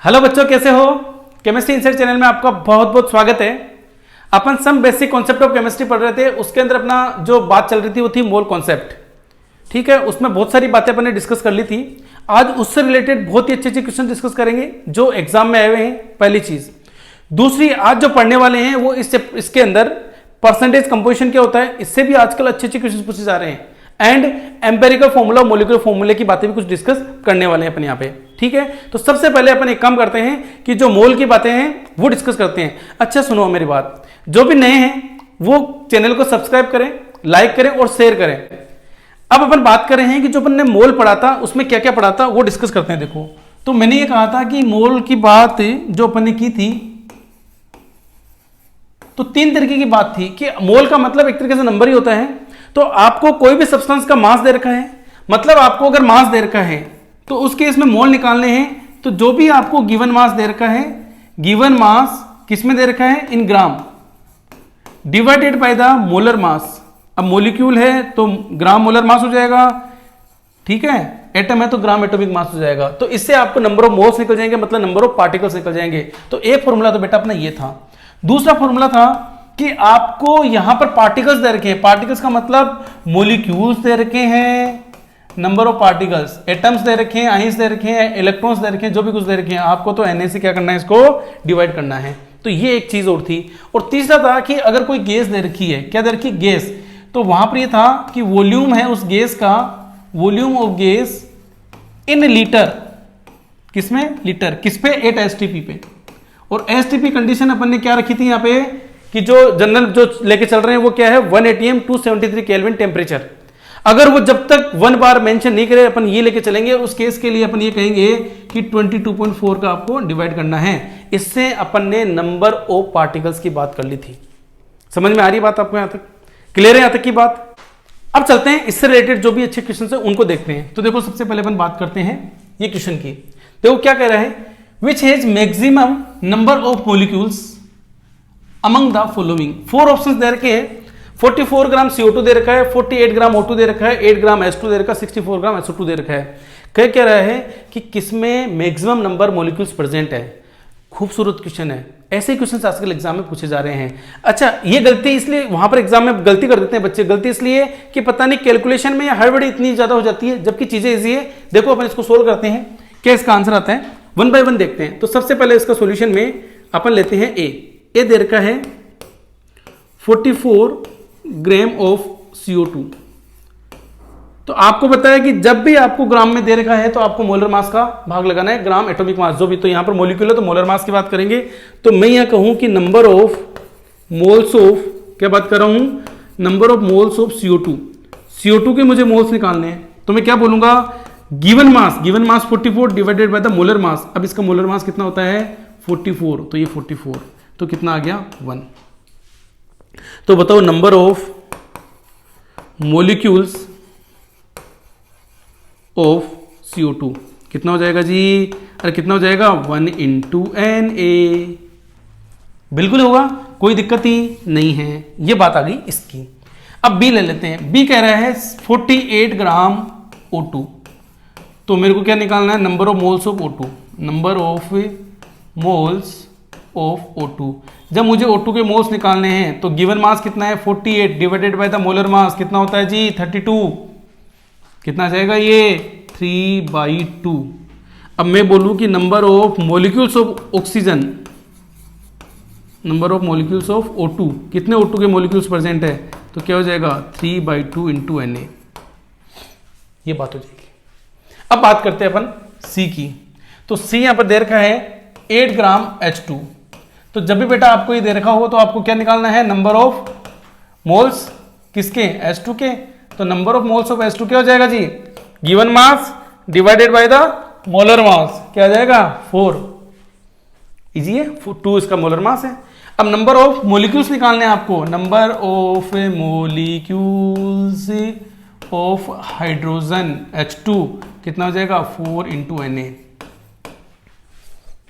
Hello बच्चों, कैसे हो। केमिस्ट्री इनसाइड चैनल में आपका बहुत बहुत स्वागत है। अपन some basic concept of chemistry पढ़ रहे थे, उसके अंदर अपना जो बात चल रही थी वो थी मोल कॉन्सेप्ट। ठीक है, उसमें बहुत सारी बातें अपन ने डिस्कस कर ली थी। आज उससे रिलेटेड बहुत ही अच्छे अच्छे क्वेश्चन डिस्कस करेंगे जो एग्जाम में आए हुए हैं, पहली चीज। दूसरी, आज जो पढ़ने वाले हैं वो इसके अंदर परसेंटेज कंपोजिशन क्या होता है, इससे भी आजकल अच्छे अच्छे क्वेश्चन पूछे जा रहे हैं। एंड एम्पेरिकल फॉर्मूला, मोलिकुलर फॉर्मूले की बातें भी कुछ डिस्कस करने वाले हैं अपन यहाँ पे। ठीक है, तो सबसे पहले अपन एक काम करते हैं कि जो मोल की बातें हैं वो डिस्कस करते हैं। अच्छा सुनो मेरी बात, जो भी नए हैं वो चैनल को सब्सक्राइब करें, लाइक करें और शेयर करें। अब अपन बात कर रहे हैं कि जो अपन ने मोल पढ़ा था उसमें क्या क्या पढ़ा था वो डिस्कस करते हैं। देखो, तो मैंने ये कहा था कि मोल की बात जो अपन ने की थी तो तीन तरीके की बात थी कि मोल का मतलब एक तरीके से नंबर ही होता है। तो आपको कोई भी सब्सटेंस का मास दे रखा है, मतलब आपको अगर मास दे रखा है तो उस केस में मोल निकालने हैं। तो जो भी आपको गिवन मास दे रखा है, गिवन मास किसमें दे रखा है, in gram, divided by the molar mass. अब मोलिक्यूल है तो ग्राम मोलर मास हो जाएगा, ठीक है। एटम है तो ग्राम एटॉमिक मास हो जाएगा। तो इससे आपको नंबर ऑफ मोल्स निकल जाएंगे, मतलब नंबर ऑफ पार्टिकल्स निकल जाएंगे। तो एक फॉर्मूला तो बेटा अपना ये था। दूसरा फॉर्मूला था कि आपको यहां पर पार्टिकल्स दे रखे हैं। पार्टिकल्स का मतलब मोलिक्यूल्स दे रखे हैं, number of particles, atoms they रखे हैं, आइंस दे रखे हैं, इलेक्ट्रॉन्स दे रखे हैं, जो भी कुछ दे रखे हैं, आपको तो Na से क्या करना है, इसको डिवाइड करना है। तो ये एक चीज और थी। और तीसरा था कि अगर कोई गैस दे रखी है, क्या दे रखी, गैस, तो वहां पर ये था कि वॉल्यूम है उस गैस का, volume of gas in litre, किसमें, लीटर, किस पे, 8 STP पे। और STP कंडीशन अपन ने क्या रखी थी यहाँ पे कि जो जनरल जो लेके चल रहे हैं वो क्या है, 1 atm 273 केल्विन टेम्परेचर। अगर वो जब तक 1 बार मेंशन नहीं करे अपन ये लेके चलेंगे। उस केस के लिए अपन ये कहेंगे कि 22.4 का आपको डिवाइड करना है। इससे अपन ने नंबर ऑफ पार्टिकल्स की बात कर ली थी। समझ में आ रही बात आपको, यहां तक क्लियर है, यहां तक की बात। अब चलते हैं इससे रिलेटेड जो भी अच्छे क्वेश्चन है उनको देखते हैं। तो देखो, सबसे पहले अपन बात करते हैं ये क्वेश्चन की। देखो क्या कह रहा है, which has maximum number of molecules among the following. 4 options दे रखे हैं। 44 ग्राम CO2 दे रखा है, 48 ग्राम O2 दे रखा है, 8 ग्राम H2 दे रखा है, 64 ग्राम SO2 दे रखा है। कह रहा है कि किसमें मैक्सिमम नंबर मॉलिक्यूल्स प्रेजेंट है। खूबसूरत क्वेश्चन है। ऐसे क्वेश्चन आजकल एग्जाम में पूछे जा रहे हैं। अच्छा, ये गलती इसलिए वहां पर एग्जाम में गलती कर देते हैं बच्चे, गलती इसलिए कि पता नहीं कैलकुलेशन में हड़बड़ी इतनी ज्यादा हो जाती है, जबकि चीजें इजी है। देखो अपन इसको सोल्व करते हैं, क्या इसका आंसर आता है, 1 बाय 1 देखते हैं। तो सबसे पहले इसका सोल्यूशन में अपन लेते हैं ए दे रखा है 44 ग्राम ऑफ CO2। तो आपको पता है कि जब भी आपको ग्राम में दे रखा है तो आपको मोलर मास का भाग लगाना है, ग्राम एटॉमिक मास जो भी। तो यहां पर मॉलिक्यूल है तो मोलर मास की बात करेंगे। तो मैं यहां कहूं कि नंबर ऑफ मोल्स ऑफ, क्या बात कर रहा हूं, number of moles of CO2 के मुझे मोल्स निकालने हैं। तो मैं क्या बोलूंगा, given mass 44 divided by the molar mass. अब इसका मोलर मास कितना होता है, 44, तो ये 44, तो कितना आ गया, 1। तो बताओ number of molecules of CO2 कितना हो जाएगा जी, अरे कितना हो जाएगा, 1 into Na। बिल्कुल होगा, कोई दिक्कत ही नहीं है। ये बात आ गई इसकी। अब बी ले लेते हैं। बी कह रहा है 48 ग्राम O2। तो मेरे को क्या निकालना है, number of moles of O2, number of moles of O2। जब मुझे O2 के मोल्स निकालने हैं तो गिवन मास कितना है, 48 डिवाइडेड बाय द मोलर मास कितना होता है जी, 32। कितना आ जाएगा ये, 3/2। अब मैं बोलूं कि number of molecules of oxygen, number of molecules of O2, कितने O2 के मॉलिक्यूल्स प्रेजेंट है, तो क्या हो जाएगा, 3/2 into Na। ये बात हो जाएगी। अब बात करते हैं अपन सी की। तो सी यहां पर दे रखा है 8 ग्राम H2। तो जब भी बेटा आपको ये दे रखा हो तो आपको क्या निकालना है, नंबर ऑफ मोल्स किसके, H2 के। तो number of moles of H2 क्या हो जाएगा जी, given mass divided by the molar mass, क्या आ जाएगा, 4। इजी है, 2 इसका मोलर मास है। अब नंबर ऑफ मॉलिक्यूल्स निकालने हैं आपको, number of molecules of hydrogen H2 कितना हो जाएगा, 4 into Na।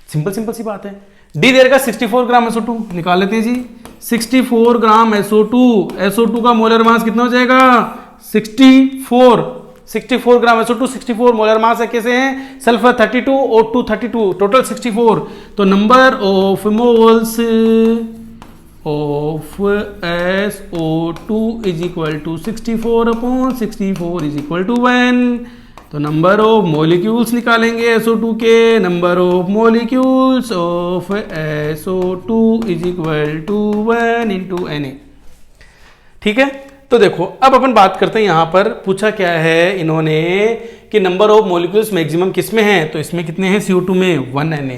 सिंपल सी बात है। डी दे रखा 64 ग्राम SO2, निकाल लेते हैं जी। 64 ग्राम SO2 का मोलर मास कितना हो जाएगा, 64। 64 ग्राम SO2 64 मोलर मास है। कैसे हैं? Sulphur 32 O2 32 total 64। तो number of moles of SO2 is equal to 64 upon 64 is equal to 1। तो नंबर ऑफ मॉलिक्यूल्स निकालेंगे SO2 के, number of molecules of SO2 is equal to 1 into Na। ठीक है, तो देखो अब अपन बात करते हैं, यहां पर पूछा क्या है इन्होंने कि नंबर ऑफ मॉलिक्यूल्स मैक्सिमम किस में है। तो इसमें कितने हैं? CO2 में 1 Na,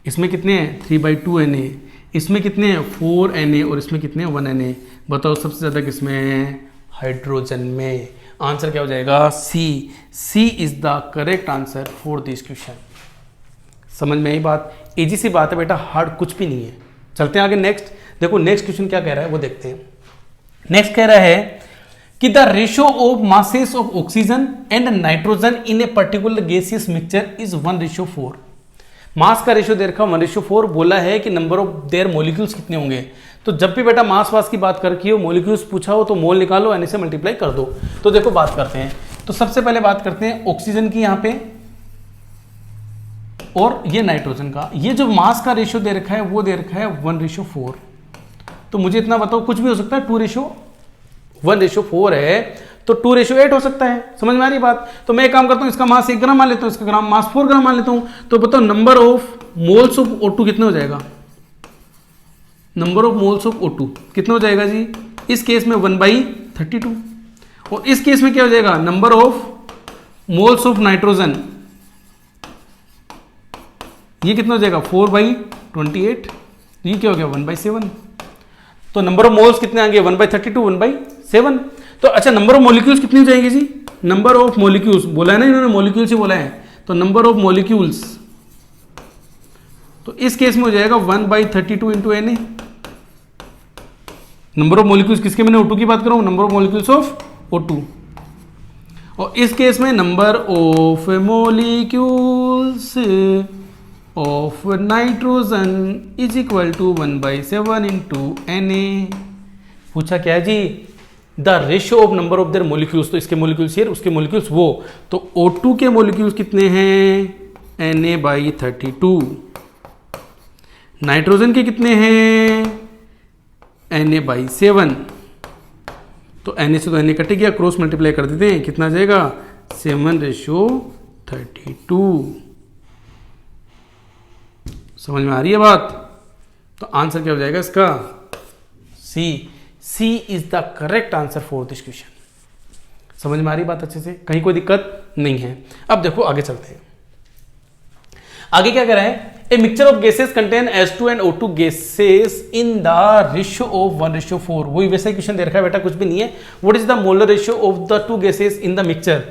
इसमें कितने हैं? 3/2 Na, इसमें कितने हैं? 4 Na, और इसमें कितने हैं? 1 Na। बताओ सबसे ज्यादा किस में है? हाइड्रोजन में। आंसर क्या हो जाएगा? C is the correct answer for this question. समझ में आई बात? इजी सी बात है बेटा, हार्ड कुछ भी नहीं है। चलते हैं आगे नेक्स्ट। देखो नेक्स्ट क्वेश्चन क्या कह रहा है वो देखते हैं। नेक्स्ट कह रहा है कि the ratio of masses of oxygen and nitrogen in a particular gaseous mixture is 1:4। मास का रेशियो दे रखा 1:4, बोला है कि नंबर ऑफ देयर मॉलिक्यूल्स कितने होंगे। तो जब भी बेटा मास वास की बात करके हो, मॉलिक्यूल्स पूछा हो तो मोल निकालो, Na से मल्टीप्लाई कर दो। तो देखो बात करते हैं, तो सबसे पहले बात करते हैं ऑक्सीजन की यहाँ पे, और ये नाइट्रोजन का। ये जो मास का रेशियो दे रखा है वो दे रखा है 1:4। तो मुझे इतना बताओ, कुछ भी हो सकता है, 2:1:4 है तो 2:8 हो सकता है। समझ में आ रही बात? तो मैं एक काम करता हूं, इसका मास 1 ग्राम मान लेता हूं, इसका ग्राम मास 4 ग्राम मान लेता हूं। तो बताओ number of moles of O2 कितने हो जाएगा? Number of moles of O2 कितना हो जाएगा जी? इस केस में 1/32, और इस केस में क्या हो जाएगा? Number of moles of nitrogen, ये कितना हो जाएगा? 4/28। ये क्या हो गया? 1/7। तो नंबर ऑफ मोल्स कितने आएंगे? 1/32, 1/7। तो अच्छा, नंबर ऑफ मॉलिक्यूल्स कितनी हो जाएंगी जी? नंबर ऑफ मॉलिक्यूल्स बोला है ना इन्होंने, मॉलिक्यूल्स ही बोला है, तो नंबर ऑफ मॉलिक्यूल्स, तो इस केस में हो जाएगा 1/32 into Na। Number of molecules किसके? मैंने O2 की बात कर रहा हूं, number of molecules of O2। और इस केस में number of molecules of nitrogen is equal to 1/7 into Na। पूछा क्या है जी? The ratio of number of their molecules. तो इसके मॉलिक्यूल्स हियर, उसके मॉलिक्यूल्स वो। तो O2 के मॉलिक्यूल्स कितने हैं? Na/32। नाइट्रोजन के कितने हैं? Na/7। तो Na से तो Na कटे गया, क्रॉस मल्टीप्लाई कर देते हैं, कितना जाएगा? 7:32। समझ में आ रही है बात? तो आंसर क्या हो जाएगा इसका? C is the correct answer for this question. समझ में आ रही बात अच्छे से? कहीं कोई दिक्कत नहीं है। अब देखो आगे चलते हैं। आगे क्या कह रहा है? A mixture of gases contain H2 and O2 gases in the ratio of 1:4। वही वैसा ही क्वेश्चन दे रखा है बेटा, कुछ भी नहीं है। What is the molar ratio of the 2 gases in the mixture.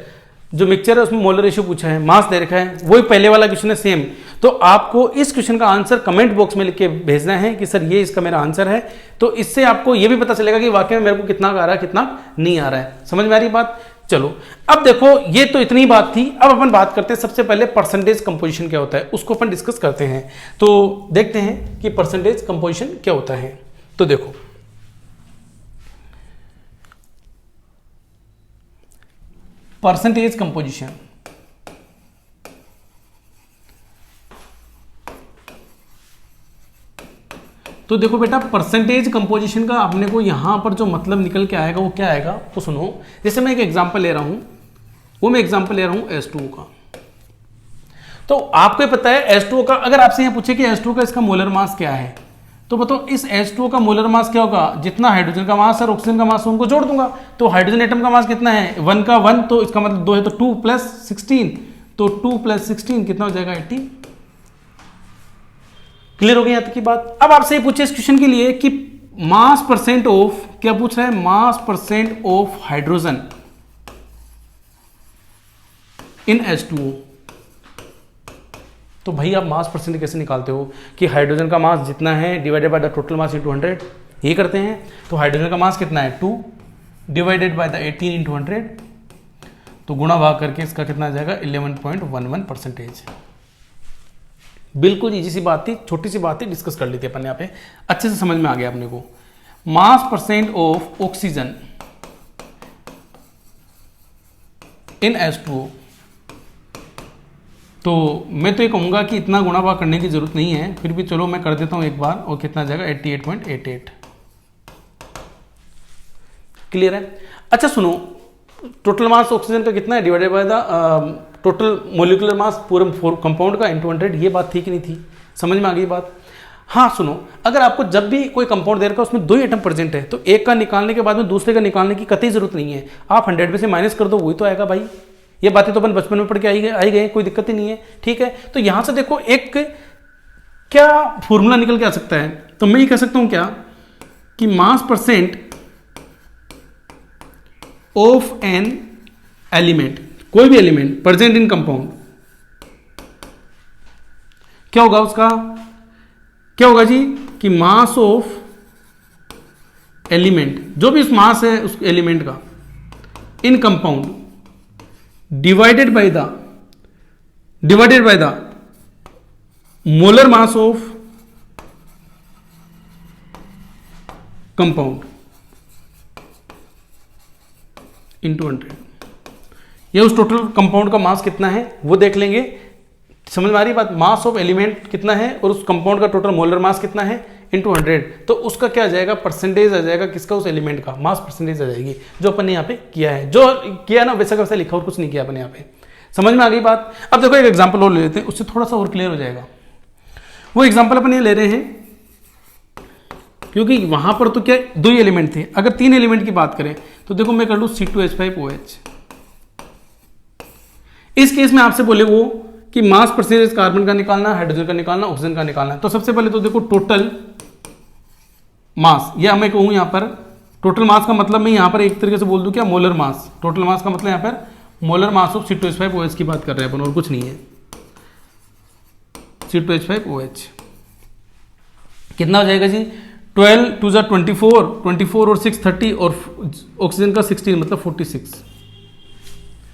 जो मिक्सचर है उसमें मोलर रेशियो पूछा है, मास दे रखा है, वही पहले वाला क्वेश्चन है सेम। तो आपको इस क्वेश्चन का आंसर कमेंट बॉक्स में लिख के भेजना है कि सर ये इसका मेरा आंसर है। तो इससे आपको ये भी पता चलेगा कि वाकई में मेरे को कितना आ रहा है, कितना नहीं आ रहा है। समझ में आ रही बात? चलो अब देखो, ये तो इतनी बात थी। अब अपन बात करते हैं सबसे पहले परसेंटेज कंपोजिशन क्या होता है, उसको अपन डिस्कस करते हैं। तो देखते हैं कि परसेंटेज कंपोजिशन क्या होता है। तो देखो परसेंटेज कंपोजिशन, तो देखो बेटा परसेंटेज कंपोजिशन का अपने को यहां पर जो मतलब निकल के आएगा वो क्या आएगा, तो सुनो। जैसे मैं एक एग्जांपल ले रहा हूं, वो मैं एग्जांपल ले रहा हूं H2O का। तो आपको पता है H2O का, अगर आपसे यहां पूछे कि H2O का इसका मोलर मास क्या है, तो बताओ इस H2O का मोलर मास क्या होगा? जितना हाइड्रोजन का मास और ऑक्सीजन का मास उनको जोड़ दूंगा। तो हाइड्रोजन एटम का मास कितना है? 1 का 1, तो इसका मतलब 2 है, तो 2 + 16, तो 2 + 16 कितना हो जाएगा? 80। क्लियर हो गई यहां तक की बात? अब आपसे पूछे इस क्वेश्चन के लिए कि मास परसेंट ऑफ, क्या पूछ रहा है? मास percent of hydrogen in H2O। तो भाई आप मास परसेंट कैसे निकालते हो कि हाइड्रोजन का मास जितना है divided by the total mass into 100, ये करते हैं। तो हाइड्रोजन का मास कितना है? 2 डिवाइडेड बाय द 18 इंटू 100, तो गुणा भाग करके इसका कितना आ जाएगा? 11.11%। बिल्कुल इजी सी बात थी, छोटी सी बात थी, डिस्कस कर ली थी अपन यहाँ पे, अच्छे से समझ में आ गया अपने को। मास percent of oxygen in H2O। तो मैं तो ये कहूँगा कि इतना गुणा भाग करने की जरूरत नहीं है, फिर भी चलो मैं कर देता हूँ एक बार, और कितना आ जाएगा 88.88। क्लियर है? अच्छा सुनो, टोटल मास ऑक्सीजन का कितना है divided by the total molecular mass पूरे कंपाउंड का इंटू 100। ये बात थी कि नहीं थी? समझ में आ गई बात? हाँ सुनो, अगर आपको जब भी कोई कंपाउंड दे रखा है उसमें 2 ही एटम प्रेजेंट है, तो एक का निकालने के बाद में दूसरे का निकालने की कतई जरूरत नहीं है। आप 100 में से माइनस कर दो, वही तो आएगा भाई। ये बातें तो अपन बचपन में पढ़ के आई गए, कोई दिक्कत ही नहीं है। ठीक है, तो यहां से देखो एक क्या फॉर्मूला निकल के आ सकता है। तो मैं ये कह सकता हूं क्या कि mass percent of an element, कोई भी एलिमेंट प्रेजेंट इन कंपाउंड, क्या होगा उसका, क्या होगा जी कि मास ऑफ एलिमेंट, जो भी उस मास है उस एलिमेंट का in compound divided by the molar mass of compound into 100। ये उस टोटल कंपाउंड का मास कितना है वो देख लेंगे। समझ में आ रही बात? मास ऑफ एलिमेंट कितना है और उस कंपाउंड का टोटल मोलर मास कितना है इंटू 100। तो उसका क्या आ जाएगा, परसेंटेज आ जाएगा किसका, उस एलिमेंट का मास परसेंटेज आ जाएगी, जो अपन ने यहाँ पे किया है। जो किया ना वैसा का वैसा लिखा, और कुछ नहीं किया अपन यहाँ पे। समझ में आ गई बात? अब देखो एक एग्जाम्पल और ले लेते हैं, उससे थोड़ा सा और क्लियर हो जाएगा। वो एग्जाम्पल अपन ये ले रहे हैं क्योंकि वहां पर तो क्या 2 ही एलिमेंट थे। अगर 3 एलिमेंट की बात करें तो देखो मैं कर लूँ C2H5OH। इस केस में आपसे बोले वो कि मास परसेंटेज कार्बन का निकालना, हाइड्रोजन का निकालना, ऑक्सीजन का निकालना है। तो सबसे पहले तो देखो टोटल मास, या मैं कहूं यहां पर टोटल मास का मतलब मैं यहां पर एक तरीके से बोल दूं क्या, मोलर मास। टोटल मास का मतलब यहां पर मोलर मास ऑफ C2H5OH की बात कर रहे हैं अपन, और कुछ नहीं है। C2H5OH कितना हो जाएगा जी, 12 2 जा 24 और 6 30, और ऑक्सीजन का 16 मतलब 46।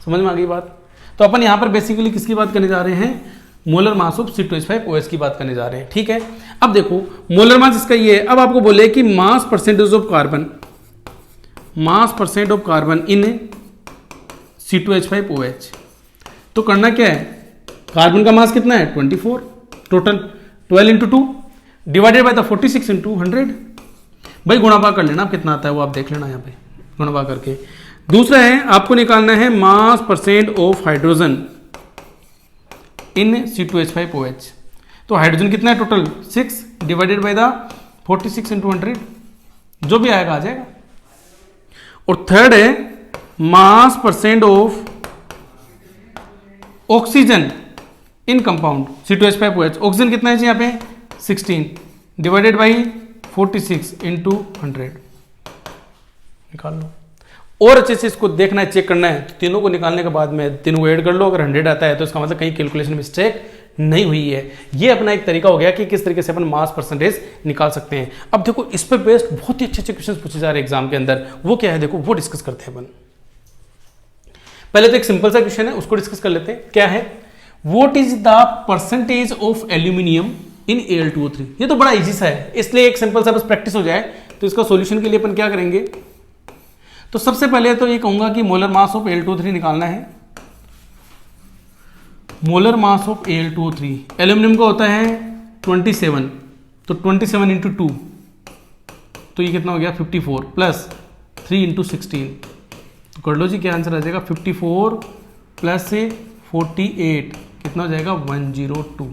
समझ में आ गई बात? तो अपन यहां पर बेसिकली किसकी बात करने जा रहे हैं, मोलर मास ऑफ C2H5OH की बात करने जा रहे हैं। ठीक है, अब देखो मोलर मास इसका ये है। अब आपको बोले कि mass percentage of carbon, mass percent of carbon in C2H5OH। तो करना क्या है, कार्बन का मास कितना है 24, total 12 into 2 divided by the 46 into 100। भाई गुणा भाग कर लेना, आप कितना आता है वो आप देख लेना यहाँ पे गुणा भाग करके। दूसरा है आपको निकालना है मास percent of hydrogen in C2H5OH। तो हाइड्रोजन कितना है total 6 divided by the 46 into 100, जो भी आएगा आ जाएगा। और थर्ड है मास percent of oxygen in compound C2H5OH। Oxygen कितना है जी यहाँ पे 16 डिवाइडेड बाई 46 इंटू 100। निकाल लो, और अच्छे से इसको देखना है, चेक करना है। तो तीनों को निकालने के बाद में तीनों को ऐड कर लो, अगर 100 आता है तो इसका मतलब कहीं कैलकुलेशन मिस्टेक नहीं हुई है। ये अपना एक तरीका हो गया कि किस तरीके से अपन मास परसेंटेज निकाल सकते हैं। अब देखो इस पर बेस्ड बहुत ही अच्छे अच्छे क्वेश्चन पूछे जा रहे हैं एग्जाम के अंदर, वो क्या है देखो वो डिस्कस करते हैं अपन। पहले तो एक सिंपल सा क्वेश्चन है उसको डिस्कस कर लेते हैं। क्या है, what is the percentage of aluminium in Al2O3। ये तो बड़ा इजी सा है, इसलिए एक सिंपल सा बस प्रैक्टिस हो जाए। तो इसका सॉल्यूशन के लिए अपन क्या करेंगे, तो सबसे पहले तो ये कहूंगा कि मोलर मास ऑफ Al2O3 निकालना है। Molar mass of Al2O3, aluminium का होता है 27, तो 27 इंटू 2 तो ये कितना हो गया 54 प्लस 3 इंटू 16। तो कर लो जी क्या आंसर आ जाएगा 54 प्लस से 48 कितना हो जाएगा 102।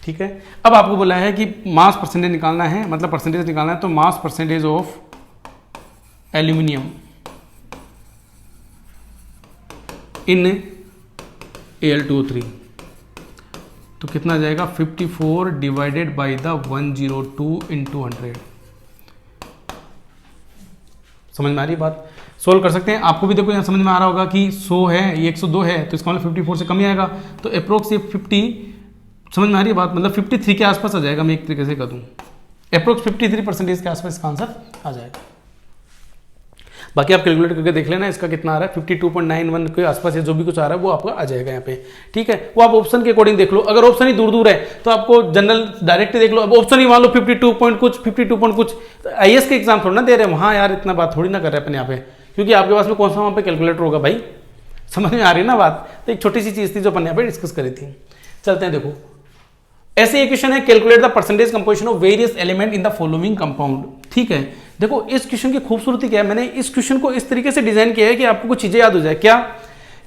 ठीक है, अब आपको बोला है कि मास परसेंटेज निकालना है, मतलब परसेंटेज निकालना है। तो mass percentage of aluminium in Al2O3 तो कितना आ जाएगा 54 डिवाइडेड बाई द 102 इंटू 100। समझ में आ रही बात? सोल्व कर सकते हैं। आपको भी देखो यहाँ समझ में आ रहा होगा कि 100 है, ये 102 है, तो इसका मतलब 54 से कम ही आएगा। तो अप्रोक्स ये 50, समझ में आ रही है बात, मतलब 53 के आसपास आ जाएगा। मैं एक तरीके से कर दूँ अप्रोक्स 53% के आसपास इसका आंसर आ जाएगा। बाकी आप कैलकुलेट करके देख लेना इसका कितना आ रहा है, 52.91 के आसपास, जो भी कुछ आ रहा है वो आपका आ जाएगा यहाँ पे। ठीक है, वो आप ऑप्शन के अकॉर्डिंग देख लो। अगर ऑप्शन ही दूर दूर है तो आपको जनरल डायरेक्ट देख लो। अब ऑप्शन ही मान लो 52 पॉइंट कुछ, 52 पॉइंट कुछ, तो आईएएस के एग्जाम थोड़ा ना दे रहे हैं वहाँ यार, इतना बात थोड़ी ना कर रहे हैं अपन यहाँ पे, क्योंकि आपके पास में कौन सा वहाँ पे कैलकुलेटर होगा भाई। समझ में आ रही है ना बात। तो एक छोटी सी चीज थी जो अपन यहाँ पे डिस्कस करी थी। चलते हैं, देखो ऐसे एक क्वेश्चन है, calculate the percentage composition of various element in the following compound. ठीक है, देखो इस क्वेश्चन की खूबसूरती क्या है, मैंने इस क्वेश्चन को इस तरीके से डिजाइन किया है कि आपको कुछ चीजें याद हो जाए। क्या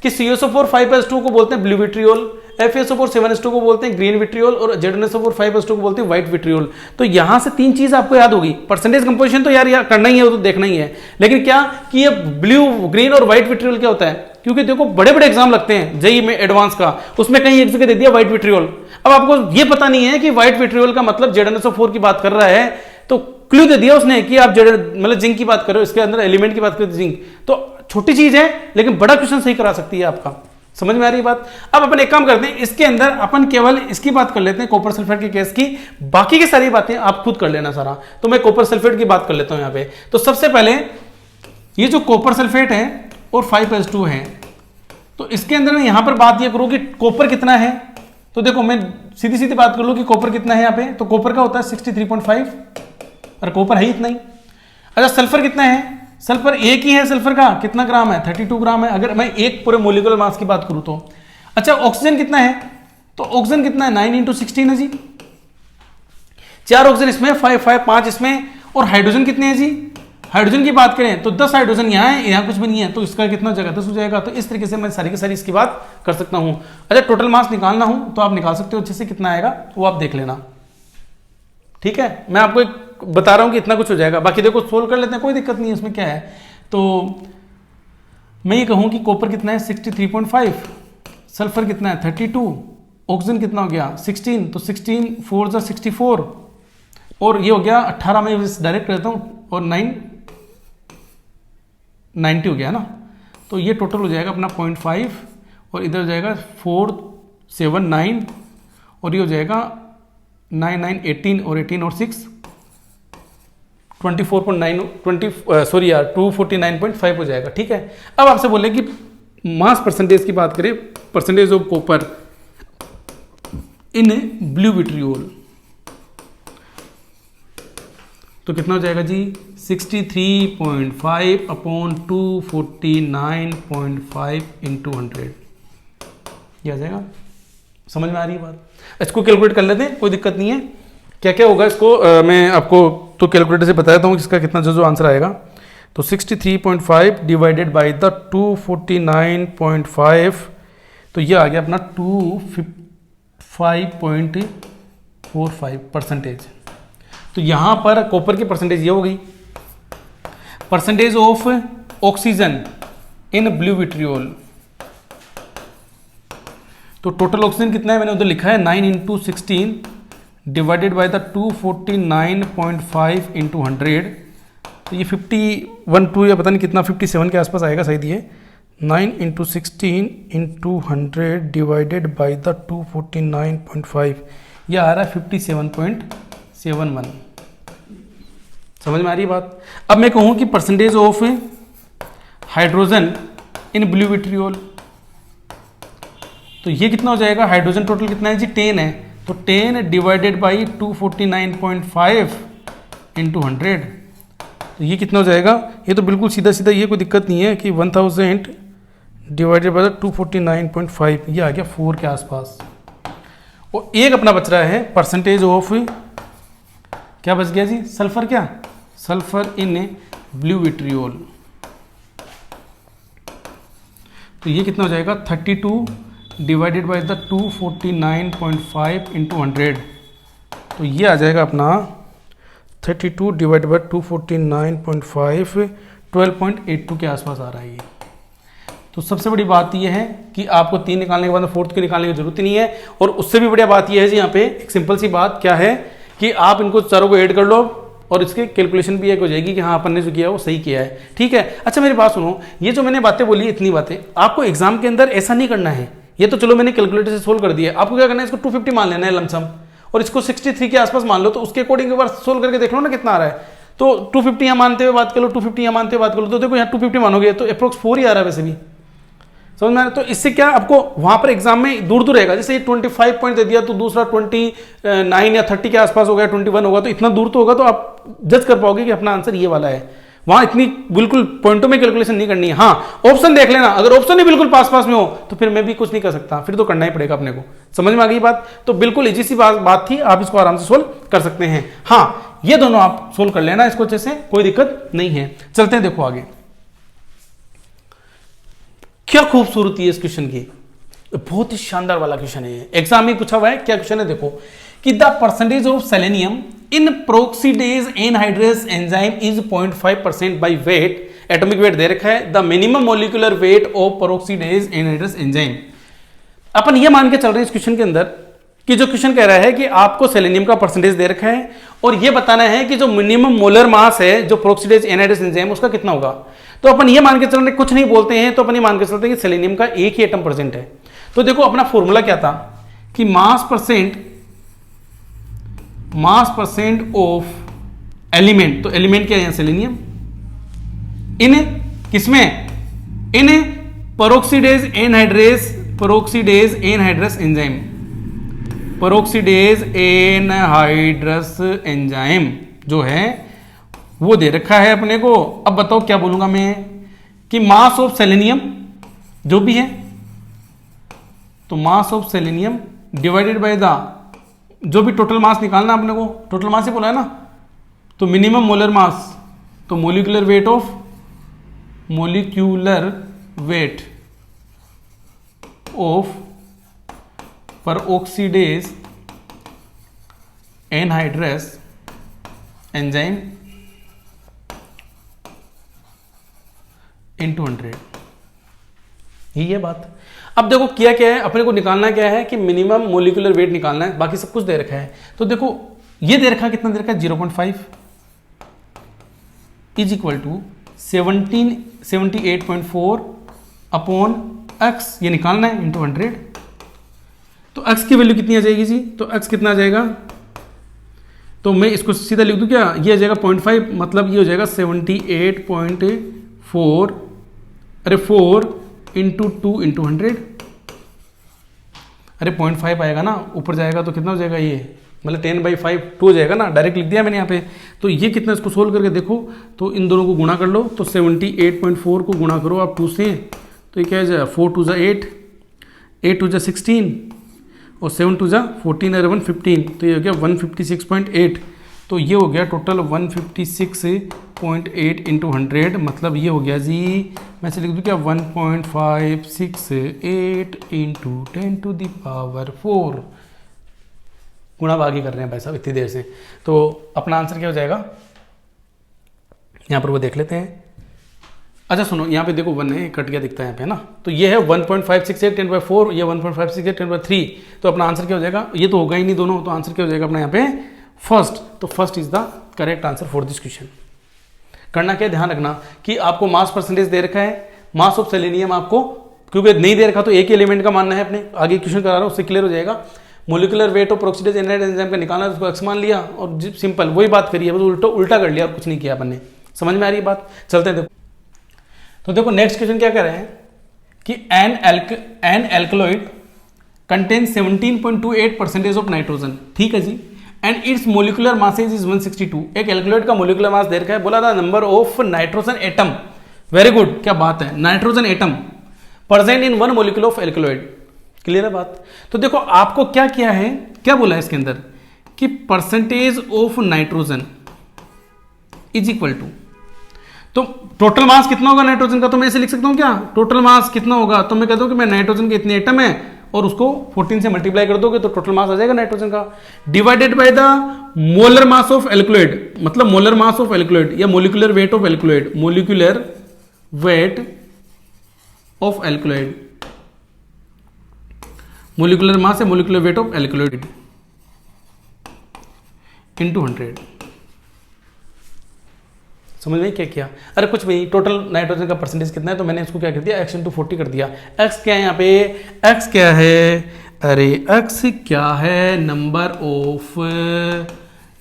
कि CaSO4 5s2 को बोलते हैं ब्लू विट्रियोल, FeSO4 7s2 को बोलते हैं ग्रीन विट्रियोल और ZnSO4 5s2 को बोलते हैं व्हाइट विट्रियोल। तो यहां से तीन चीज आपको याद होगी। परसेंटेज कंपोजिशन तो यार करना ही है, वो तो देखना ही है, लेकिन क्या कि ये ब्लू ग्रीन और व्हाइट विट्रियोल क्या होता है, क्योंकि देखो बड़े बड़े एग्जाम लगते हैं जेईई में एडवांस का, उसमें कहीं एक जगह दे दिया व्हाइट विट्रियोल। अब आपको ये पता नहीं है कि व्हाइट विट्रियोल का मतलब ZnSO4 की बात कर रहा है, तो क्लू दे दिया उसने कि आप मतलब जिंक की बात करो, इसके अंदर एलिमेंट की बात करो जिंक। तो छोटी चीज है लेकिन बड़ा क्वेश्चन सही करा सकती है आपका। समझ में आ रही है बात। अब अपन एक काम करते हैं, इसके अंदर अपन केवल इसकी बात कर लेते हैं, कॉपर सल्फेट के केस की, बाकी की सारी बातें आप खुद कर लेना सारा। तो मैं कॉपर सल्फेट की बात कर लेता हूं यहां पे। तो सबसे पहले ये जो कॉपर सल्फेट है और 5s2 है, तो इसके अंदर मैं यहां पर बात ये करूं कि कॉपर कितना है। तो देखो मैं सीधी सीधी बात कर लूं कि कॉपर कितना है यहाँ पे, तो कॉपर का होता है 63.5 और कॉपर है इतना ही। अच्छा सल्फर कितना है, सल्फर एक ही है, सल्फर का कितना ग्राम है 32 ग्राम है, अगर मैं एक पूरे मोलिकुलर मास की बात करूं तो। अच्छा ऑक्सीजन कितना है, तो ऑक्सीजन कितना है 9 × 16 है जी, 4 ऑक्सीजन इसमें 5 इसमें, और हाइड्रोजन कितने हैं जी, हाइड्रोजन की बात करें तो 10 हाइड्रोजन यहाँ है, यहाँ कुछ भी नहीं है, तो इसका कितना जगह 10 हो जाएगा। तो इस तरीके से मैं सारी की सारी इसकी बात कर सकता हूं। अच्छा टोटल मास निकालना हो तो आप निकाल सकते हो अच्छे से, कितना आएगा वो आप देख लेना। ठीक है, मैं आपको एक बता रहा हूं कि इतना कुछ हो जाएगा, बाकी देखो सोल्व कर लेते हैं, कोई दिक्कत नहीं है उसमें, क्या है। तो मैं ये कहूं कि कॉपर कितना है 63.5, सल्फर कितना है 32, ऑक्सीजन कितना हो गया 16, तो 16 4 × 64, और ये हो गया 18 में डायरेक्ट करता हूं, और 90 हो गया ना। तो ये टोटल हो जाएगा अपना 0.5, और इधर हो जाएगा 4 7 9, और ये हो जाएगा 9 9 18, और 18 और 6 249.5 हो जाएगा। ठीक है, अब आपसे बोले कि मास परसेंटेज की बात करें, percentage of copper in blue vitriol, तो कितना हो जाएगा जी 63.5 अपॉन 249.5 × 100, ये आ जाएगा। समझ में आ रही है बात। इसको कैलकुलेट कर लेते हैं, कोई दिक्कत नहीं है। क्या क्या होगा इसको मैं आपको तो कैलकुलेटर से बताता हूँ इसका कितना जो आंसर आएगा। तो 63.5 डिवाइडेड बाय द 249.5, तो ये आ गया अपना 205.45 परसेंटेज। तो यहां पर कॉपर की परसेंटेज ये हो गई। Percentage of oxygen in blue vitriol, तो टोटल ऑक्सीजन कितना है मैंने उधर लिखा है 9 × 16 डिवाइडेड बाय द 249.5 × 100, तो ये 51 या पता नहीं कितना 57 के आसपास आएगा शायद ये। 9 × 16 × 100 डिवाइडेड बाय द 249.5, ये आ रहा है 57.71। समझ में आ रही है बात। अब मैं कहूं कि percentage of hydrogen in blue vitriol, तो ये कितना हो जाएगा, हाइड्रोजन टोटल कितना है जी 10 है, तो 10 डिवाइडेड बाई 249.5 × 100, तो ये कितना हो जाएगा, ये तो बिल्कुल सीधा सीधा, ये कोई दिक्कत नहीं है कि 1000 डिवाइडेड बाई 249.5, ये आ गया 4 के आसपास। और एक अपना बच रहा है परसेंटेज ऑफ, क्या बच गया जी, सल्फर, क्या सल्फर इन ब्लू विट्रियोल, तो ये कितना हो जाएगा 32 डिवाइडेड बाई द 249.5 × 100, तो ये आ जाएगा अपना 32 डिवाइडेड बाई 249.5 12.82 के आसपास आ रहा है ये। तो सबसे बड़ी बात यह है कि आपको 3 निकालने के बाद फोर्थ की निकालने की जरूरत ही नहीं है। और उससे भी बढ़िया बात यह है जी, यहाँ पे एक सिंपल सी बात क्या है कि आप इनको चारों को ऐड कर लो और इसके कैलकुलेशन भी एक हो जाएगी कि हाँ अपन ने जो किया वो सही किया है। ठीक है, अच्छा मेरी बात सुनो, ये जो मैंने बातें बोली, इतनी बातें आपको एग्जाम के अंदर ऐसा नहीं करना है। ये तो चलो मैंने कैलकुलेटर से सोल्व कर दिया, आपको क्या करना है, इसको 250 मान लेना है लमसम, और इसको 63 के आसपास मान लो, तो उसके अकॉर्डिंग एक बार सोल्व करके देख लो ना कितना आ रहा है। तो 250 यहाँ मानते हुए बात कर लो, 250 यहाँ मानते हुए बात कर लो, तो देखो यहाँ 250 मानोगे तो अप्रोक्स 4 ही आ रहा है वैसे भी। समझ में आ रहा है। तो इससे क्या आपको वहां पर एग्जाम में दूर दूर रहेगा, जैसे ये 25 पॉइंट दे दिया तो दूसरा 29 या 30 के आसपास हो गया, 21 होगा, तो इतना दूर तो होगा, तो आप जज कर पाओगे कि अपना आंसर ये वाला है। वहां इतनी बिल्कुल पॉइंटों में कैलकुलेशन नहीं करनी है। हाँ ऑप्शन देख लेना, अगर ऑप्शन ही बिल्कुल पास पास में हो तो फिर मैं भी कुछ नहीं कर सकता, फिर तो करना ही पड़ेगा अपने को। समझ में आ गई बात? तो बिल्कुल इजी सी बात थी, आप इसको आराम से सोल्व कर सकते हैं। हाँ ये दोनों आप सोल्व कर लेना इसको अच्छे से, कोई दिक्कत नहीं है। चलते हैं, देखो आगे क्या खूबसूरती है इस क्वेश्चन की, बहुत ही शानदार वाला क्वेश्चन है, एग्जाम में पूछा हुआ है। क्या क्वेश्चन है देखो कि the percentage of selenium in peroxidase anhydrase enzyme is 0.5% by weight, atomic weight दे रखा है, the minimum molecular weight of peroxidase anhydrase enzyme. अपन ये मान के चल रहे हैं इस क्वेश्चन के अंदर कि जो क्वेश्चन कह रहा है कि आपको सेलेनियम का परसेंटेज दे रखा है और ये बताना है कि जो मिनिमम मोलर मास है जो प्रोक्सीडेज एनहाइड्रेस एंजाइम उसका कितना होगा। तो अपन ये मान के चल रहे, कुछ नहीं बोलते हैं तो अपन ये मान के चलते हैं कि सेलेनियम का एक ही एटम प्रेजेंट है। तो देखो अपना फॉर्मूला क्या था कि मास परसेंट ऑफ एलिमेंट, तो एलिमेंट क्या है सेलेनियम, इन किसमें, in peroxidase anhydrase enzyme, peroxidase anhydrous enzyme जो है वो दे रखा है अपने को। अब बताओ क्या बोलूंगा मैं कि मास ऑफ सेलेनियम जो भी है, तो mass of selenium divided by the, जो भी टोटल मास निकालना अपने को, टोटल मास ही बोला है ना, तो मिनिमम मोलर मास, तो molecular weight of peroxidase anhydrous enzyme into 100, यही है बात। अब देखो किया क्या है, अपने को निकालना क्या है कि मिनिमम मोलिकुलर वेट निकालना है, बाकी सब कुछ दे रखा है। तो देखो ये दे रखा है, कितना दे रखा है 0.5 is equal to 78.4 upon x, ये निकालना है इंटू 100। तो x की वैल्यू कितनी आ जाएगी जी, तो x कितना आ जाएगा, तो मैं इसको सीधा लिख दूं क्या, ये आ जाएगा 0.5, मतलब ये हो जाएगा 78.4, अरे 4 इंटू 2 इंटू 100, अरे 0.5 आएगा ना, ऊपर जाएगा तो कितना हो जाएगा ये, मतलब 10/5 2 हो जाएगा ना, डायरेक्ट लिख दिया मैंने यहाँ पे। तो ये कितना, इसको सोल्व करके देखो, तो इन दोनों को गुणा कर लो, तो 78.4 को गुणा करो आप 2 से, तो ये क्या है 4 2 8, 8 2 16 और 7 2 14 और 1 15, तो ये हो गया 156.8। तो ये हो गया टोटल 156.8 इंटू 100, मतलब ये हो गया जी, मैं से लिख दूँ क्या 1.568 इंटू 10⁴ गुणा भागी कर रहे हैं भाई साहब इतनी देर से। तो अपना आंसर क्या हो जाएगा, यहाँ पर वो देख लेते हैं। अच्छा सुनो, यहाँ पे देखो 1 है, कट गया दिखता है यहाँ पे ना, तो ये है 1.568 10/4, ये 1.568 10/3, तो अपना आंसर क्या हो जाएगा, ये तो होगा ही नहीं दोनों, तो आंसर क्या हो जाएगा अपना यहाँ पे फर्स्ट। तो first is the correct answer for this question. करना क्या, ध्यान रखना कि आपको मास परसेंटेज दे रखा है, मास ऑफ सेलेनियम आपको क्योंकि नहीं दे रखा तो एक ही एलिमेंट का मानना है अपने, आगे क्वेश्चन करा रहा हूँ उससे क्लियर हो जाएगा। Molecular weight of peroxidase anhydrous enzyme का निकालना, उसको x मान लिया और सिंपल वही बात करी है, बस उल्टा कर लिया और कुछ नहीं किया अपन ने। समझ में आ रही है बात? चलते हैं देखो। तो देखो नेक्स्ट क्वेश्चन क्या कह रहे हैं कि an alkaloid contain 17.28% of nitrogen, ठीक है जी, and its molecular masses is 162। एक एल्कलॉइड का मोलिकुलर मास दे रखा है, बोला था number of nitrogen atom, very good, क्या बात है, nitrogen atom present in 1 molecule of alkaloid, clear है बात। तो देखो आपको क्या किया है, क्या बोला है इसके अंदर कि percentage of nitrogen is equal to, तो टोटल मास कितना होगा नाइट्रोजन का, तो मैं ऐसे लिख सकता हूं क्या, टोटल मास कितना होगा, तो मैं कहता हूं कि मैं नाइट्रोजन के इतने एटम है और उसको 14 से मल्टीप्लाई कर दोगे तो टोटल मास आ जाएगा नाइट्रोजन का, divided by the molar mass of alkaloid, मतलब मोलर मास ऑफ एल्कलॉइड या molecular weight of alkaloid, molecular weight of alkaloid, molecular mass या molecular weight of alkaloid into 100। समझ में क्या किया, अरे कुछ भी, टोटल नाइट्रोजन का परसेंटेज कितना है, तो मैंने इसको क्या कर दिया x इंटू 40 कर दिया। x क्या है यहाँ पे, x क्या है, अरे x क्या है, नंबर ऑफ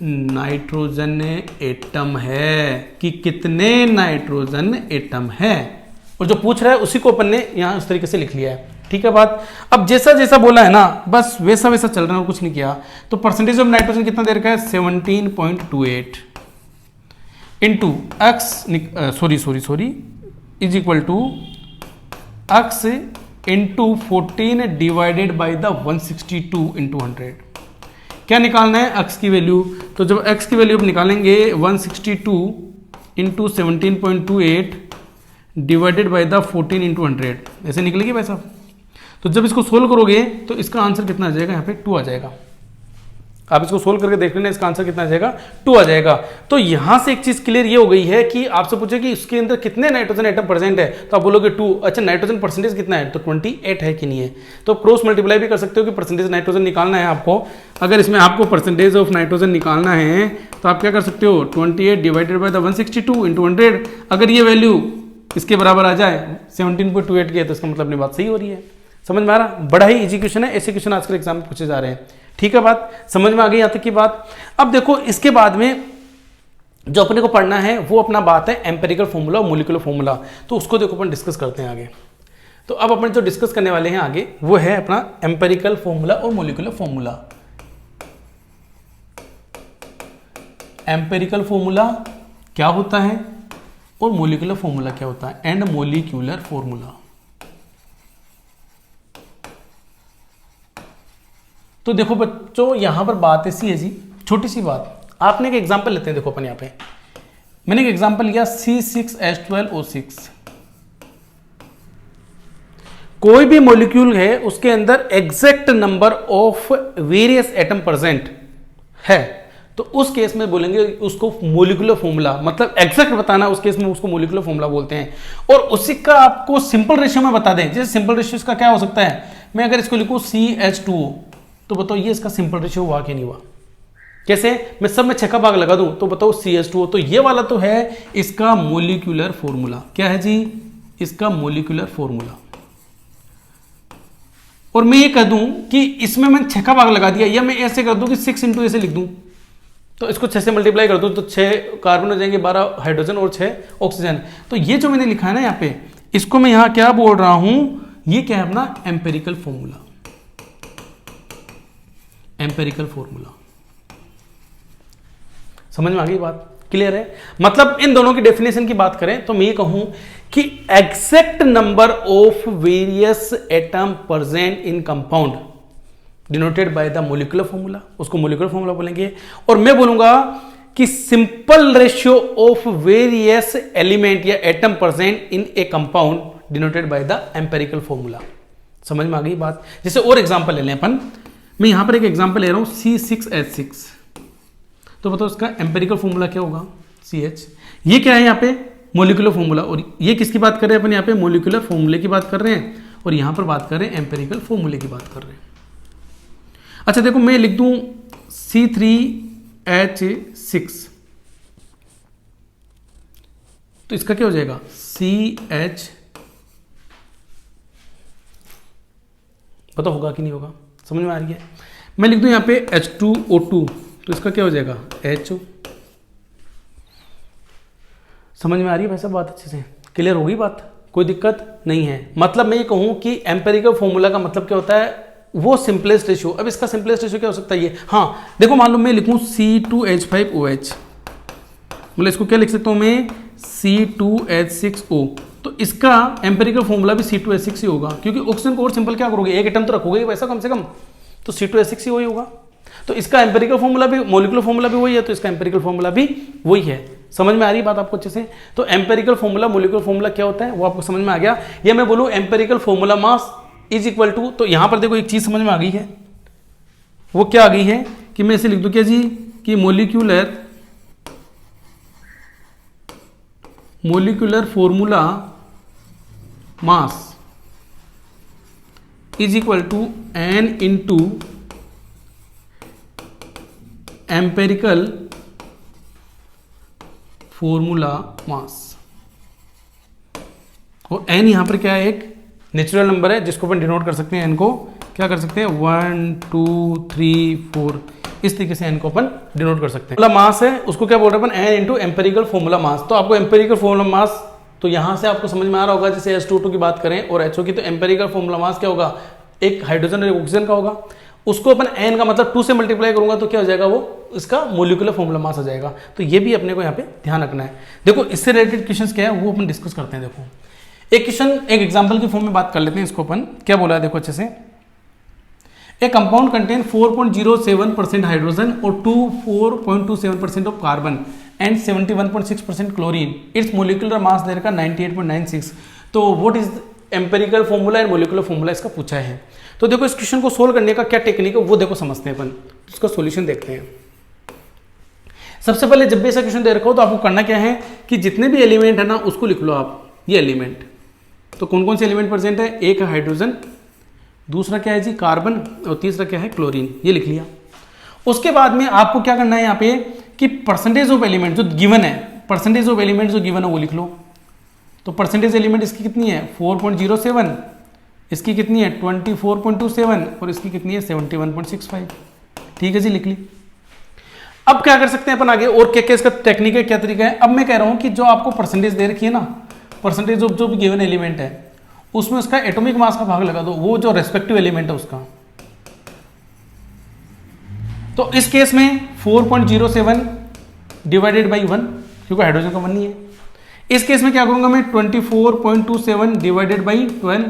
नाइट्रोजन एटम है कि कितने नाइट्रोजन एटम है, और जो पूछ रहा है उसी को अपन ने यहाँ उस तरीके से लिख लिया है, ठीक है बात। अब जैसा जैसा बोला है ना बस वैसा वैसा चल रहा है और कुछ नहीं किया। तो परसेंटेज ऑफ नाइट्रोजन कितना दे रखा है 17.28, into x sorry is equal to x into 14 divided by the 162 into 100। क्या निकालना है? एक्स की वैल्यू। तो जब एक्स की वैल्यू आप निकालेंगे 162 into 17.28 divided by the 14 into 100, ऐसे निकलेगी भाई साहब। तो जब इसको सोल्व करोगे तो इसका आंसर कितना आ जाएगा? यहाँ पे 2 आ जाएगा। आप इसको सोल्व करके देख लेना, इसका आंसर कितना आ जाएगा? 2 आ जाएगा। तो यहां से एक चीज क्लियर ये हो गई है कि आपसे पूछे कि इसके अंदर कितने नाइट्रोजन एटम प्रेजेंट है, तो आप बोलोगे 2। अच्छा, नाइट्रोजन परसेंटेज कितना है? तो 28 है कि नहीं है। तो क्रॉस मल्टीप्लाई भी कर सकते हो कि परसेंटेज नाइट्रोजन निकालना है आपको। अगर इसमें आपको परसेंटेज ऑफ नाइट्रोजन निकालना है तो आप क्या कर सकते हो? 28 डिवाइडेड बाय द 162 इंटू 100। अगर ये वैल्यू इसके बराबर आ जाए 17.28 की है तो इसका मतलब अपनी बात सही हो रही है। समझ में आ रहा? बड़ा ही इजी क्वेश्चन है, ऐसे क्वेश्चन आजकल एग्जाम में पूछे जा रहे हैं। ठीक है, बात समझ में आ गई यहाँ तक की बात। अब देखो इसके बाद में जो अपने को पढ़ना है वो अपना बात है एम्पेरिकल फॉर्मूला और मोलिकुलर फॉर्मूला। तो उसको देखो अपन डिस्कस करते हैं आगे। तो अब अपन जो डिस्कस करने वाले हैं आगे वो है अपना एम्पेरिकल फॉर्मूला और मोलिकुलर फॉर्मूला। एम्पेरिकल फॉर्मूला क्या होता है और मोलिकुलर फॉर्मूला क्या होता है, एंड मोलिकुलर फॉर्मूला। तो देखो बच्चों यहां पर बात ऐसी है जी, छोटी सी बात। आपने एक एग्जांपल लेते हैं, देखो अपन यहां पे मैंने एक एग्जांपल लिया C6H12O6। कोई भी मॉलिक्यूल है उसके अंदर exact number of various atom present है, तो उस केस में बोलेंगे उसको मोलिकुलर फॉर्मूला, मतलब एग्जैक्ट बताना, उस केस में उसको मोलिकुलर फॉर्मूला बोलते हैं। और उसी का आपको सिंपल रेशियो में बता दें, जैसे सिंपल रेशियो इसका क्या हो सकता है, मैं अगर इसको लिखूं CH2O तो बताओ ये इसका सिंपल रेशियो हुआ कि नहीं हुआ। कैसे? मैं सब में 6 का भाग लगा दूं तो बताओ CH2O, तो ये वाला तो है इसका मोलिकुलर फॉर्मूला। क्या है जी? इसका मोलिकुलर फॉर्मूला। और मैं ये कह दूं कि इसमें मैंने 6 का भाग लगा दिया, या मैं ऐसे कर दूं कि 6 इंटू ऐसे लिख दूं, तो इसको 6 से मल्टीप्लाई कर दूं तो 6 कार्बन हो जाएंगे, 12 हाइड्रोजन और 6 ऑक्सीजन। तो ये जो मैंने लिखा है ना यहाँ पे, इसको मैं यहाँ क्या बोल रहा हूं, ये क्या है अपना एम्पेरिकल फॉर्मूला। एम्पेरिकल फॉर्मूला समझ में आ गई बात? क्लियर है? मतलब इन दोनों की डेफिनेशन की बात करें तो मैं ये कहूं कि exact number of various atom present in compound denoted by the molecular formula, उसको मोलिकुलर फॉर्मूला बोलेंगे। और मैं बोलूंगा कि simple ratio of various element या atom present in a compound denoted by the empirical formula. समझ में आ गई बात? जैसे और एग्जांपल ले लें अपन, मैं यहां पर एक एग्जांपल ले रहा हूं C6H6, तो बताओ इसका एम्पेरिकल फॉर्मूला क्या होगा? CH। ये क्या है यहाँ पे? Molecular formula. और ये किसकी बात कर रहे हैं अपन? यहाँ पे मोलिकुलर फॉर्मूले की बात कर रहे हैं, और यहां पर बात कर रहे हैं एम्पेरिकल फॉर्मूले की बात कर रहे हैं। अच्छा देखो, मैं लिख दूं C3H6, तो इसका क्या हो जाएगा? CH। पता होगा कि नहीं होगा? समझ में आ रही है? मैं लिख दूं यहाँ पे H2O2, तो इसका क्या हो जाएगा? HO। समझ में आ रही है भाई साहब बात? अच्छे से क्लियर होगी बात? कोई दिक्कत नहीं है। मतलब मैं ये कहूं कि एम्पेरिकल फॉर्मूला का मतलब क्या होता है, वो सिंपलेस्ट रेशियो। अब इसका सिंपलेस्ट रेशियो क्या हो सकता है ये? हाँ देखो, मान लो मैं लिखूं C2H5OH, मतलब इसको क्या लिख सकता हूं मैं? C2H6O। तो इसका एम्पेरिकल फॉर्मूला भी C2H6 ही होगा, क्योंकि ऑक्सीजन को और सिंपल क्या करोगे, एक एटम तो रखोगे वैसा कम से कम, तो C2H6 ही वही होगा। तो इसका एम्पेरिकल फॉर्मूला भी, मोलिकुलर फॉर्मूला भी वही है, तो इसका एम्पेरिकल फॉर्मूला भी वही है। समझ में आ रही है बात आपको अच्छे से? तो एम्पेरिकल फॉर्मूला, मोलिकुलर फॉर्मूला क्या होता है वो आपको समझ में आ गया। या मैं बोलूं empirical formula mass is equal to, तो यहां पर देखो एक चीज समझ में आ गई है, वो क्या आ गई है कि मैं इसे लिख दूं क्या जी, कि molecular formula mass is equal to N into empirical formula mass. और n यहां पर क्या है, एक नेचुरल नंबर है जिसको अपन डिनोट कर सकते हैं। n को क्या कर सकते हैं? 1 2 3 4, इस तरीके से n को अपन डिनोट कर सकते हैं। फॉर्मूला मास है उसको क्या बोल रहे हैं अपन? n इंटू एम्पेरिकल फॉर्मूला मास। तो आपको एम्पेरिकल फॉर्मूला मास तो यहां से आपको समझ में आ रहा होगा, जैसे H2O2 की बात करें और HO की, तो एम्पेरिकल फॉर्मूला मास क्या होगा? एक हाइड्रोजन और ऑक्सीजन का होगा। उसको अपन n का मतलब 2 से मल्टीप्लाई करूंगा तो क्या हो जाएगा, वो इसका मोलिकुलर फॉर्मूला मास आ जाएगा। तो ये भी अपने को यहाँ पे ध्यान रखना है। देखो इससे रिलेटेड क्वेश्चंस क्या है वो अपन डिस्कस करते हैं। देखो एक क्वेश्चन एक एग्जांपल की फॉर्म में बात कर लेते हैं इसको अपन। क्या बोला है देखो अच्छे से, ए कंपाउंड कंटेन 4.07% हाइड्रोजन और 4.27% of carbon and 71.6% chlorine, its molecular mass there का 98.96। तो what is empirical formula and molecular formula इसका पूछा है। तो देखो इस क्वेश्चन को सोल्व करने का क्या टेक्निक है वो देखो समझते हैं अपन, उसका सॉल्यूशन देखते हैं। सबसे पहले जब भी ऐसा क्वेश्चन दे रखा हो तो आपको करना क्या है कि जितने भी एलिमेंट है ना उसको लिख लो आप, ये एलिमेंट। तो कौन कौन से एलिमेंट प्रेजेंट है, एक है हाइड्रोजन, दूसरा क्या है जी कार्बन, और तीसरा क्या है क्लोरीन, ये लिख लिया। उसके बाद में आपको क्या करना है यहाँ पे कि परसेंटेज ऑफ एलिमेंट जो गिवन है, परसेंटेज ऑफ एलिमेंट जो गिवन है वो लिख लो। तो परसेंटेज एलिमेंट इसकी कितनी है 4.07, इसकी कितनी है 24.27 और इसकी कितनी है 71.65। ठीक है जी, लिख ली। अब क्या कर सकते हैं अपन आगे, और क्या इसका टेक्निक है, क्या तरीका है। अब मैं कह रहा हूं कि जो आपको परसेंटेज दे रखी है ना, परसेंटेज ऑफ जो भी गिवन एलिमेंट है उसमें उसका एटॉमिक मास का भाग लगा दो, वो जो रेस्पेक्टिव एलिमेंट है उसका। तो इस केस में 4.07 डिवाइडेड बाई 1, क्योंकि हाइड्रोजन का 1 नहीं है। इस केस में क्या करूंगा मैं 24.27 डिवाइडेड बाई 12,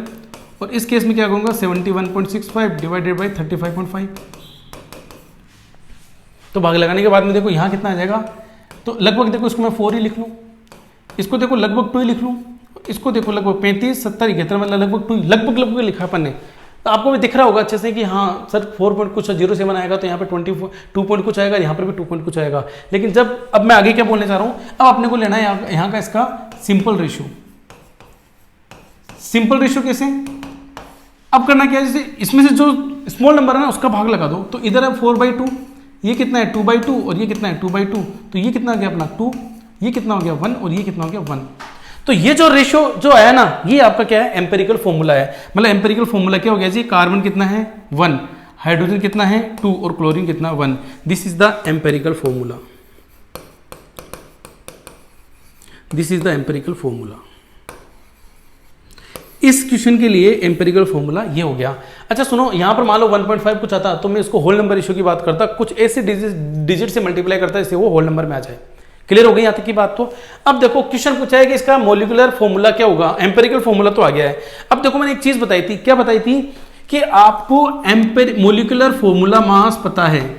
और इस केस में क्या करूंगा 71.65 डिवाइडेड बाई 35.5। तो भाग लगाने के बाद में देखो यहाँ कितना आ जाएगा, तो लगभग देखो इसको मैं 4 ही लिख लूँ, इसको देखो लगभग 2 ही लिख लूँ, इसको देखो लगभग 35, 70, 71 मतलब लगभग 2, लगभग लिखा अपन ने। तो आपको भी दिख रहा होगा अच्छे से कि हाँ सर 4 पॉइंट कुछ 07 आएगा, तो यहाँ पे 2 पॉइंट कुछ आएगा, यहाँ पर भी 2 पॉइंट कुछ आएगा। लेकिन जब अब मैं आगे क्या बोलने जा रहा हूँ, अब अपने को लेना है यहाँ का इसका सिंपल रेशियो। सिंपल रेशियो कैसे, अब करना क्या है, जैसे इसमें से जो स्मॉल नंबर है ना उसका भाग लगा दो। तो इधर है 4/2, ये कितना है 2/2, और ये कितना है 2/2, तो ये कितना आ गया अपना 2, ये कितना हो गया 1, और ये कितना हो गया 1। तो ये जो रेशियो जो आया ना, ये आपका क्या है एम्पेरिकल फॉर्मूला है। मतलब एम्पेरिकल फॉर्मूला क्या हो गया जी, कार्बन कितना है 1, हाइड्रोजन कितना है 2 और क्लोरीन कितना 1। This is the empirical formula, this is the empirical formula. इस क्वेश्चन के लिए एम्पेरिकल फॉर्मूला ये हो गया। अच्छा सुनो, यहां पर मान लो 1.5 कुछ आता तो मैं इसको होल नंबर रेशियो की बात करता, कुछ ऐसे डिजिट से मल्टीप्लाई करता इससे वो होल नंबर में आ जाए। क्लियर हो गई यहां तक की बात। तो अब देखो क्वेश्चन पूछा है कि इसका मोलिकुलर फॉर्मूला क्या होगा, एम्पेरिकल फॉर्मूला तो आ गया है। अब देखो मैंने एक चीज बताई थी, क्या बताई थी कि आपको मोलिकुलर फॉर्मूला मास पता है,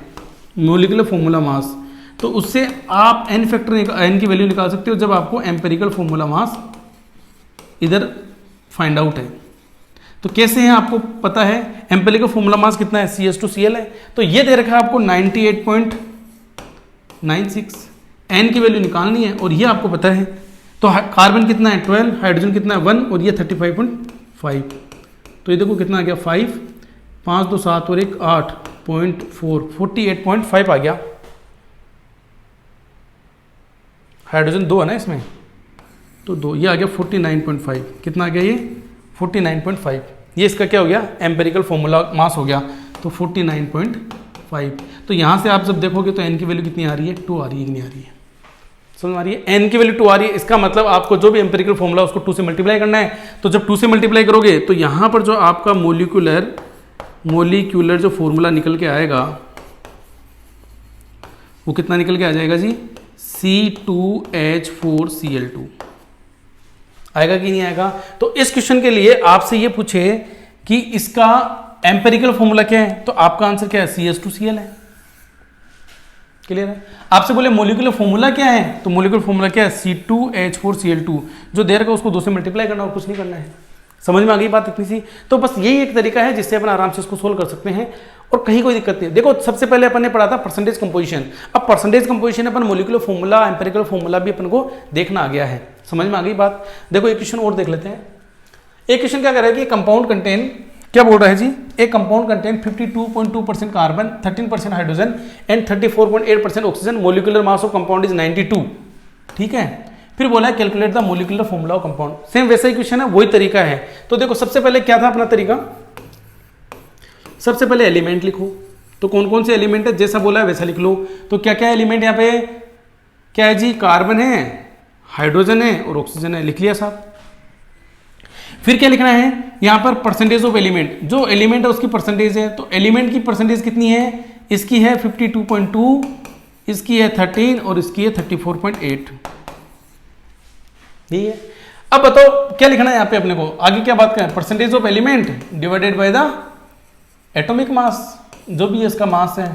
मोलिकुलर फॉर्मूला मास, तो उससे आप एन फैक्टर एन की वैल्यू निकाल सकते हो जब आपको एम्पेरिकल फॉर्मूला मास इधर फाइंड आउट है। तो कैसे है आपको पता है, एम्पेरिकल फॉर्मूला मास कितना है CH2Cl है, तो ये दे रखा है आपको 98.96, एन की वैल्यू निकालनी है और ये आपको पता है। तो कार्बन कितना है 12, हाइड्रोजन कितना है 1 और ये 35.5। तो ये देखो कितना आ गया 5, 5 2 7 और 1 8.4, 48.5 आ गया। हाइड्रोजन 2 है ना इसमें, तो 2, ये आ गया 49.5। कितना आ गया ये 49.5। ये इसका क्या हो गया एम्पेरिकल फॉर्मूला मास हो गया, तो 49.5। तो यहाँ से आप जब देखोगे तो एन की वैल्यू कितनी आ रही है 2 आ रही है कि नहीं आ रही है, समझ आ रही है, एन की वैल्यू 2 आ रही है। इसका मतलब आपको जो भी एम्पेरिकल फॉर्मूला उसको 2 से मल्टीप्लाई करना है। तो जब 2 से मल्टीप्लाई करोगे तो यहाँ पर जो आपका मोलिकुलर जो फॉर्मूला निकल के आएगा वो कितना निकल के आ जाएगा जी, C2H4Cl2 आएगा कि नहीं आएगा। तो इस क्वेश्चन के लिए आपसे ये पूछे कि इसका एम्पेरिकल फॉर्मूला क्या है, तो आपका आंसर क्या है CH2Cl है। क्लियर है। आपसे बोले मोलिकुलर फॉर्मूला क्या है, तो मोलिकुलर फॉर्मूला क्या है C2H4Cl2, जो दे रखा है उसको 2 से मल्टीप्लाई करना और कुछ नहीं करना है। समझ में आ गई बात इतनी सी। तो बस यही एक तरीका है जिससे अपन आराम से इसको सोल्व कर सकते हैं और कहीं कोई दिक्कत नहीं। देखो सबसे पहले अपन ने पढ़ा था परसेंटेज कंपोजिशन, अब परसेंटेज कंपोजिशन अपन मोलिकुलर फॉर्मूला एम्पेरिकल फॉर्मूला भी अपन को देखना आ गया है। समझ में आ गई बात। देखो एक क्वेश्चन और देख लेते हैं। एक क्वेश्चन क्या कह रहा है कि कंपाउंड कंटेन, क्या बोल रहा है जी, एक compound contain 52.2% carbon, 13% hydrogen and 34.8% oxygen, molecular mass of compound is 92। ठीक है, फिर बोला है calculate the molecular formula of compound. Same वैसा ही क्वेश्चन है, वही तरीका है। तो देखो सबसे पहले क्या था अपना तरीका, सबसे पहले एलिमेंट लिखो। तो कौन कौन से एलिमेंट है जैसा बोला है वैसा लिख लो। तो क्या क्या एलिमेंट यहाँ पे क्या है जी, कार्बन है, हाइड्रोजन है और ऑक्सीजन है, लिख लिया साहब। फिर क्या लिखना है यहाँ पर परसेंटेज ऑफ एलिमेंट, जो एलिमेंट है उसकी परसेंटेज है, तो एलिमेंट की परसेंटेज कितनी है, इसकी है 52.2, इसकी है 13 और इसकी है 34.8। ठीक है, अब बताओ क्या लिखना है यहाँ पे अपने को, आगे क्या बात करें, percentage of element divided by the atomic mass, जो भी इसका मास है।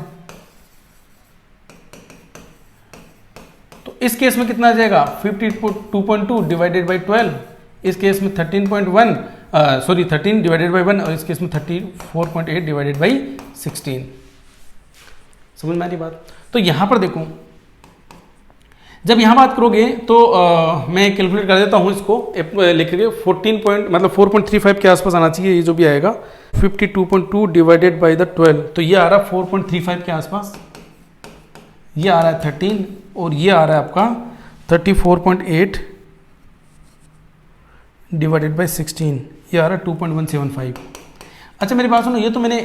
तो इस केस में कितना आ जाएगा 52.2 डिवाइडेड बाय 12, इस केस में 13 डिवाइडेड बाय 1 और इस केस में 34.8 डिवाइडेड बाय 16। समझ में आ रही बात। तो यहां पर देखो, जब यहां बात करोगे तो मैं कैलकुलेट कर देता हूं इसको, लिख के 4.35 के आसपास आना चाहिए ये जो भी आएगा, 52.2 डिवाइडेड बाय द 12, तो ये आ रहा है 4.35 के आसपास, ये आ रहा है 13 और ये आ रहा है आपका 34.8 डिवाइडेड बाय 16, ये आ रहा है 2.175। अच्छा मेरी बात सुनो, ये तो मैंने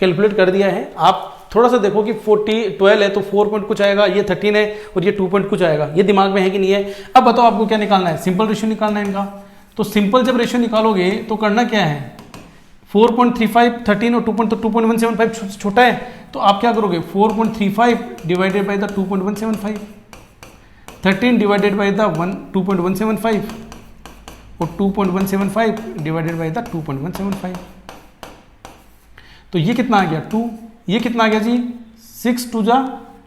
कैलकुलेट कर दिया है, आप थोड़ा सा देखो कि 12 है तो 4 पॉइंट कुछ आएगा, ये 13 है और ये 2 पॉइंट कुछ आएगा, ये दिमाग में है कि नहीं है। अब बताओ आपको क्या निकालना है, सिंपल रेशियो निकालना है इनका। तो सिंपल जब रेशियो निकालोगे तो करना क्या है, 4.35 13 और 2.175 छोटा है, तो आप क्या करोगे 4.35 divided by the 2.175, 13 divided by the 2.175 और 2.175 डिवाइडेड बाय द 2.175। तो ये कितना आ गया 2, ये कितना आ गया जी 6 2 जा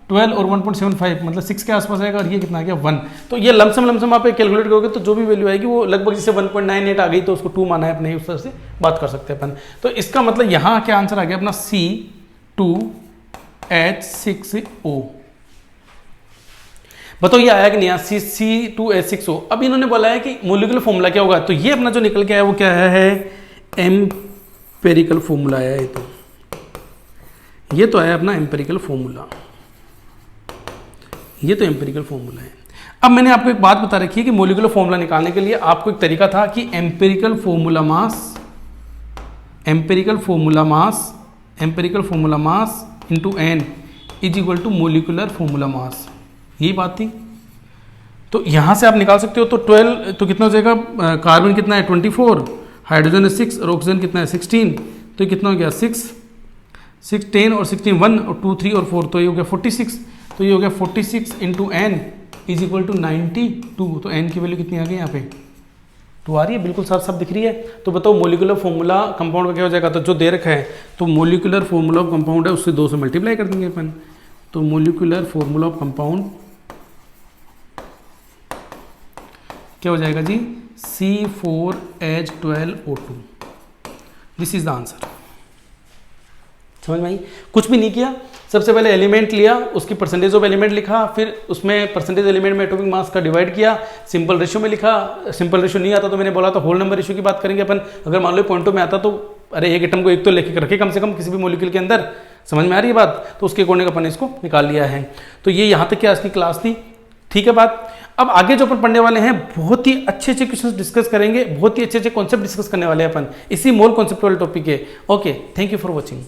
12 और 1.75 मतलब 6 के आसपास आएगा, और ये कितना आ गया 1। तो ये लमसम आप कैलकुलेट करोगे तो जो भी वैल्यू आएगी वो लगभग जैसे 1.98 आ गई तो उसको 2 माना है अपने, उस तरह से बात कर सकते हैं अपन। तो इसका मतलब यहाँ क्या आंसर आ गया अपना C2H6O। बताओ ये आया कि नहीं, C2H6O। अब इन्होंने बोला है कि मोलिकुलर फॉर्मूला क्या होगा, तो ये अपना जो निकल के आया वो क्या है, एम्पेरिकल फॉर्मूला आया है। तो ये तो है अपना एम्पेरिकल फॉर्मूला, ये तो एम्पेरिकल फॉर्मूला है। अब मैंने आपको एक बात बता रखी है कि मोलिकुलर फॉर्मूला निकालने के लिए आपको एक तरीका था कि empirical formula mass into n is equal to molecular formula mass, यही बात थी। तो यहां से आप निकाल सकते हो। तो 12 तो कितना हो जाएगा, कार्बन कितना है 24, हाइड्रोजन है 6 और ऑक्सीजन कितना है 16, तो ये कितना हो गया 6 10 और 16 1 और 2 3 और 4, तो ये हो गया 46। तो ये हो गया 46 into N is equal to 92। तो एन की वैल्यू कितनी आ गई यहाँ पे 2 आ रही है, बिल्कुल साफ साफ दिख रही है। तो बताओ मोलिकुलर फॉर्मूला कंपाउंड का क्या हो जाएगा, तो जो दे रखा है तो मोलिकुलर फॉर्मूला ऑफ कंपाउंड है उससे 2 से मल्टीप्लाई कर देंगे अपन। तो मोलिकुलर फॉर्मूला ऑफ कंपाउंड क्या हो जाएगा जी C4H12O2। This is the answer. समझ में आई, कुछ भी नहीं किया, सबसे पहले एलिमेंट लिया, उसकी परसेंटेज ऑफ एलिमेंट लिखा, फिर उसमें परसेंटेज एलिमेंट में एटॉमिक मास का डिवाइड किया, सिंपल रेशियो में लिखा। सिंपल रेशियो नहीं आता तो मैंने बोला था होल नंबर रेशियो की बात करेंगे अपन। अगर मान लो पॉइंटों में आता तो अरे एक एटम को एक तो लेके रखे कम से कम किसी भी मॉलिक्यूल के अंदर। समझ में आ रही है बात, तो उसके अकॉर्डिंग अपन इसको निकाल लिया है। तो ये यहाँ तक की आज की क्लास थी, ठीक है बात। अब आगे जो अपन पढ़ने वाले हैं बहुत ही अच्छे क्वेश्चंस डिस्कस करेंगे, बहुत ही अच्छे कॉन्सेप्ट डिस्कस करने वाले हैं अपन इसी मोल कॉन्सेप्ट वाले टॉपिक के। Okay, thank you for watching.